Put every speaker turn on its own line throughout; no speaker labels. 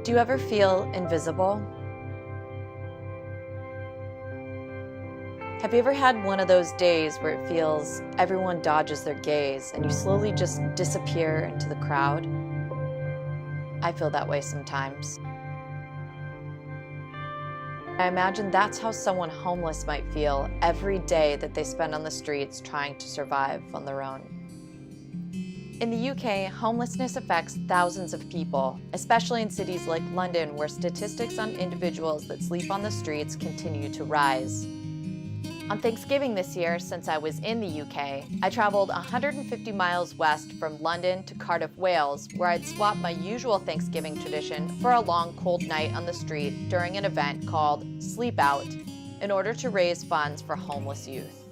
Do you ever feel invisible? Have you ever had one of those days where it feels everyone dodges their gaze and you slowly just disappear into the crowd? I feel that way sometimes. I imagine that's how someone homeless might feel every day that they spend on the streets trying to survive on their own. In the UK, homelessness affects thousands of people, especially in cities like London, where statistics on individuals that sleep on the streets continue to rise. On Thanksgiving this year, since I was in the UK, I traveled 150 miles west from London to Cardiff, Wales, where I'd swap my usual Thanksgiving tradition for a long, cold night on the street during an event called Sleep Out, in order to raise funds for homeless youth.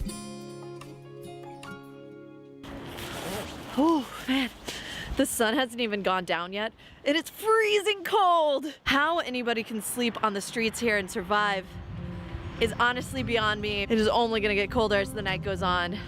Oh man, the sun hasn't even gone down yet, and it's freezing cold! How anybody can sleep on the streets here and survive is honestly beyond me. It is only gonna get colder as the night goes on.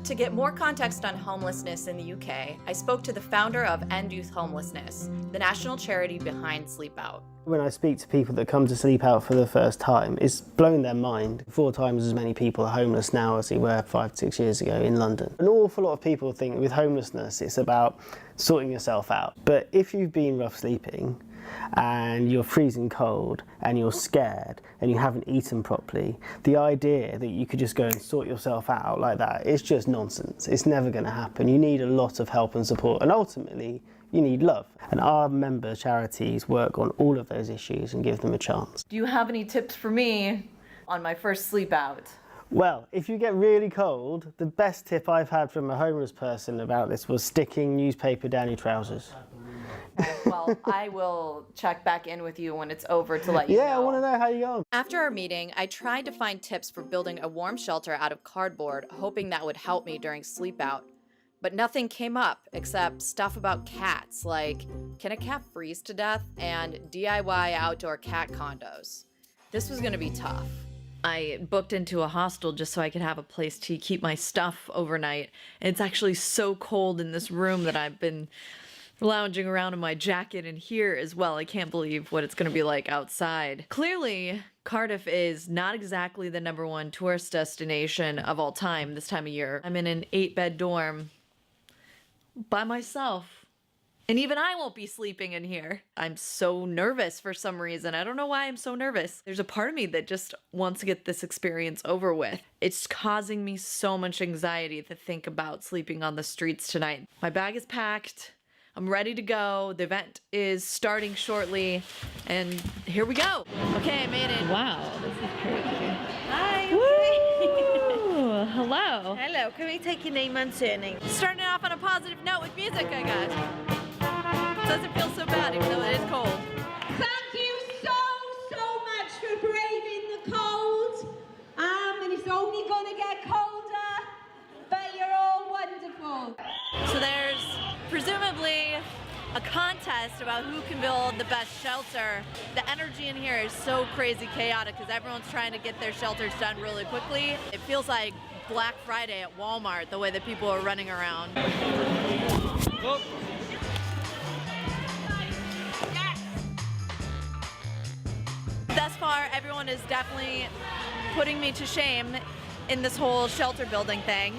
To get more context on homelessness in the UK, I spoke to the founder of End Youth Homelessness, the national charity behind Sleep Out.
When I speak to people that come to Sleep Out for the first time, it's blown their mind. 4 times as many people are homeless now as they were 5 to 6 years ago in London. An awful lot of people think with homelessness it's about sorting yourself out. But if you've been rough sleeping and you're freezing cold and you're scared and you haven't eaten properly, the idea that you could just go and sort yourself out like that is just nonsense. It's never going to happen. You need a lot of help and support, and ultimately you need love. And our member charities work on all of those issues and give them a chance.
Do you have any tips for me on my first sleep out?
Well, if you get really cold, the best tip I've had from a homeless person about this was sticking newspaper down your trousers.
Well, I will check back in with you when it's over to let you know.
Yeah, I want to know how you go.
After our meeting, I tried to find tips for building a warm shelter out of cardboard, hoping that would help me during sleep out. But nothing came up except stuff about cats, like, can a cat freeze to death, and DIY outdoor cat condos. This was gonna be tough.
I booked into a hostel just so I could have a place to keep my stuff overnight. And it's actually so cold in this room that I've been lounging around in my jacket in here as well. I can't believe what it's going to be like outside. Clearly, Cardiff is not exactly the #1 tourist destination of all time this time of year. I'm in an 8-bed dorm by myself. And even I won't be sleeping in here. I'm so nervous for some reason. I don't know why I'm so nervous. There's a part of me that just wants to get this experience over with. It's causing me so much anxiety to think about sleeping on the streets tonight. My bag is packed. I'm ready to go. The event is starting shortly, and here we go. Okay, I made it. Wow, this is crazy.
Hi.
Woo! Hello.
Hello. Can we take your name and surname?
Starting off on a positive note with music, I guess. Doesn't feel so bad, even though it is cold.
Thank you so much for braving the cold. And it's only gonna get colder, but you're all wonderful.
So there's presumably a contest about who can build the best shelter. The energy in here is so crazy chaotic because everyone's trying to get their shelters done really quickly. It feels like Black Friday at Walmart, the way that people are running around. Oh. Thus far, everyone is definitely putting me to shame in this whole shelter building thing.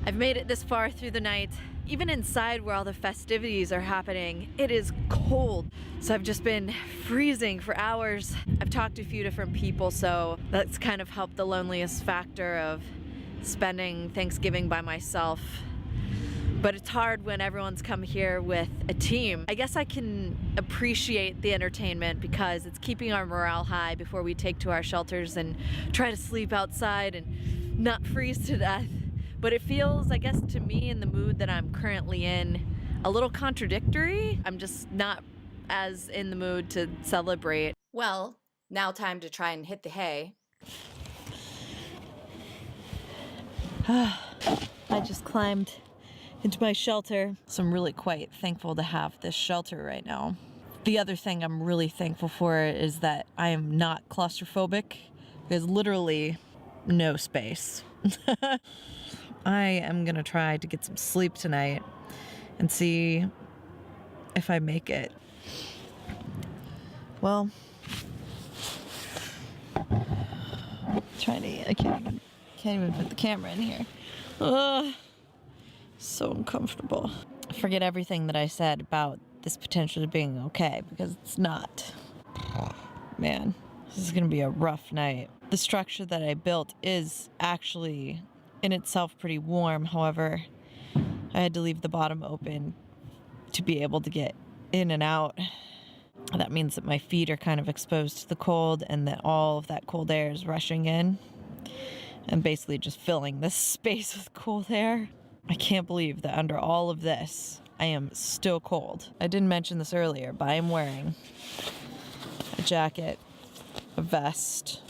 I've made it this far through the night. Even inside where all the festivities are happening, it is cold. So I've just been freezing for hours. I've talked to a few different people, so that's kind of helped the loneliest factor of spending Thanksgiving by myself. But it's hard when everyone's come here with a team. I guess I can appreciate the entertainment because it's keeping our morale high before we take to our shelters and try to sleep outside and not freeze to death. But it feels, I guess, to me in the mood that I'm currently in, a little contradictory. I'm just not as in the mood to celebrate.
Well, now time to try and hit the hay.
I just climbed into my shelter. So I'm really quite thankful to have this shelter right now. The other thing I'm really thankful for is that I am not claustrophobic. There's literally no space. I am gonna try to get some sleep tonight and see if I make it. Well, I can't even put the camera in here. Ugh, so uncomfortable. Forget everything that I said about this potentially being okay, because it's not. Man, this is gonna be a rough night. The structure that I built is actually in itself pretty warm. However, I had to leave the bottom open to be able to get in and out. That means that my feet are kind of exposed to the cold, and that all of that cold air is rushing in and basically just filling this space with cold air. I can't believe that under all of this, I am still cold. I didn't mention this earlier, but I am wearing a jacket, a vest,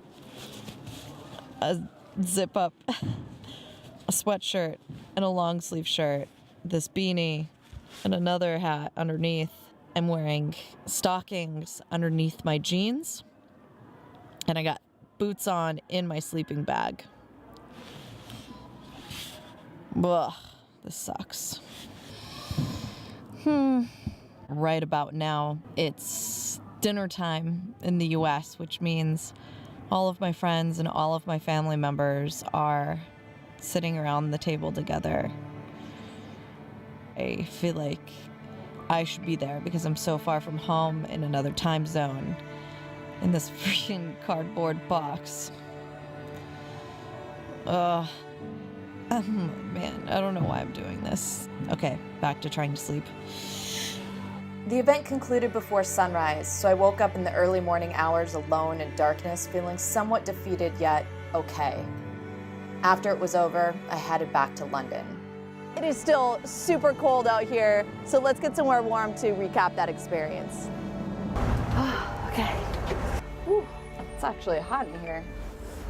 a zip-up, a sweatshirt, and a long-sleeve shirt, this beanie, and another hat underneath. I'm wearing stockings underneath my jeans, and I got boots on in my sleeping bag. Ugh, this sucks. Right about now, it's dinner time in the US, which means all of my friends and all of my family members are sitting around the table together. I feel like I should be there because I'm so far from home in another time zone in this freaking cardboard box. Man, I don't know why I'm doing this. Okay, back to trying to sleep.
The event concluded before sunrise, so I woke up in the early morning hours alone in darkness, feeling somewhat defeated yet okay. After it was over, I headed back to London.
It is still super cold out here, so let's get somewhere warm to recap that experience.
Okay. Whew, it's actually hot in here,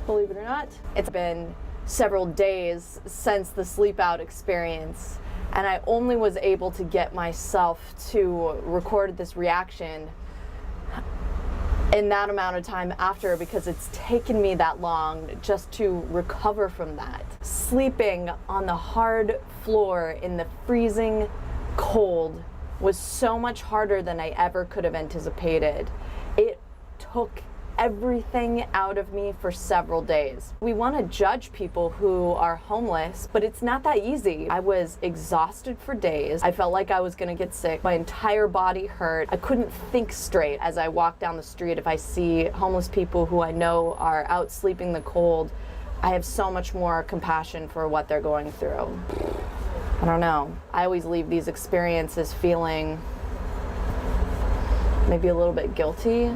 believe it or not. It's been several days since the sleep out experience, and I only was able to get myself to record this reaction in that amount of time after, because it's taken me that long just to recover from that. Sleeping on the hard floor in the freezing cold was so much harder than I ever could have anticipated. It took everything out of me for several days. We want to judge people who are homeless, but it's not that easy. I was exhausted for days. I felt like I was gonna get sick. My entire body hurt. I couldn't think straight as I walk down the street. If I see homeless people who I know are out sleeping the cold, I have so much more compassion for what they're going through. I don't know. I always leave these experiences feeling maybe a little bit guilty,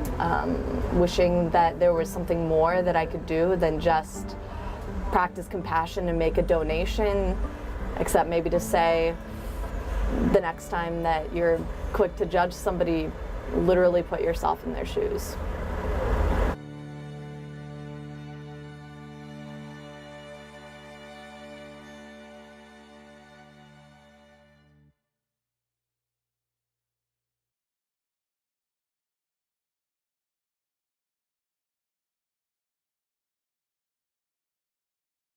wishing that there was something more that I could do than just practice compassion and make a donation, except maybe to say the next time that you're quick to judge somebody, literally put yourself in their shoes.